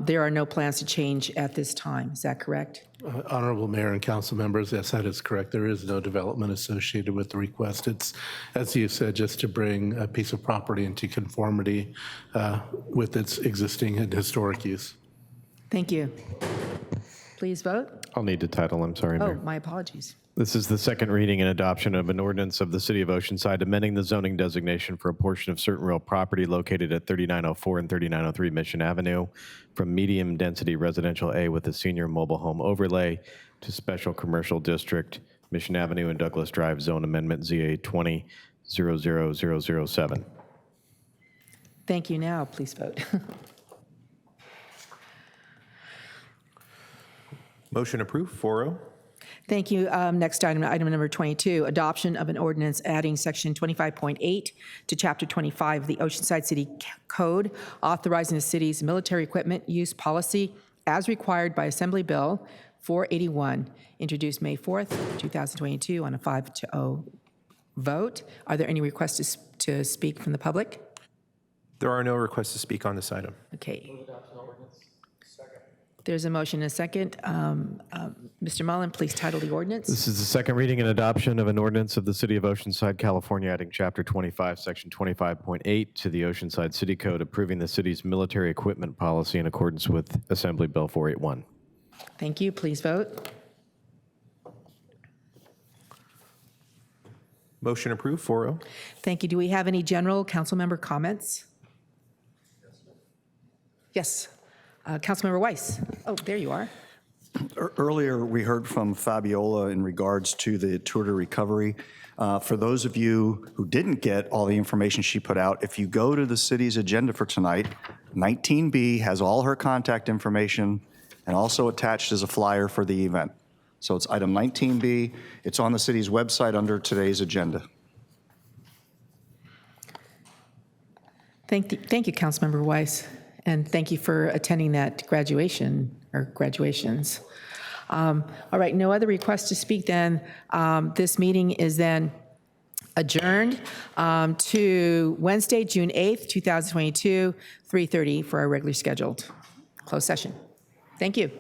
There are no plans to change at this time. Is that correct? Honorable Mayor and council members, yes, that is correct. There is no development associated with the request. It's, as you said, just to bring a piece of property into conformity with its existing and historic use. Thank you. Please vote. I'll need to title, I'm sorry, Oh, Mayor. my apologies. This is the second reading and adoption of an ordinance of the City of Oceanside amending the zoning designation for a portion of certain real property located at 3904 and 3903 Mission Avenue from medium-density residential A with a senior mobile home overlay to special commercial district, Mission Avenue and Douglas Drive Zone Amendment ZA 20-00007. Thank you. Now, please vote. Motion approved, 4-0. Thank you. Next item, item number 22, adoption of an ordinance adding section 25.8 to chapter 25 of the Oceanside City Code, authorizing the city's military equipment use policy as required by Assembly Bill 481, introduced May 4th, 2022 on a 5-0 vote. Are there any requests to speak from the public? There are no requests to speak on this item. Okay. There's a motion and a second. Mr. Mullen, please title the ordinance. This is the second reading and adoption of an ordinance of the City of Oceanside, California, adding Chapter 25, Section 25.8 to the Oceanside City Code, approving the city's military equipment policy in accordance with Assembly Bill 481. Thank you. Please vote. Motion approved, 4-0. Thank you. Do we have any general council member comments? Yes. Councilmember Weiss. Oh, there you are. Earlier, we heard from Fabiola in regards to the tour de recovery. For those of you who didn't get all the information she put out, if you go to the city's agenda for tonight, 19B has all her contact information and also attached is a flyer for the event. So it's item 19B. It's on the city's website under today's agenda. Thank you, Councilmember Weiss, and thank you for attending that graduation or graduations. All right, no other requests to speak then. This meeting is then adjourned to Wednesday, June 8th, 2022, 3:30 for our regularly scheduled closed session. Thank you.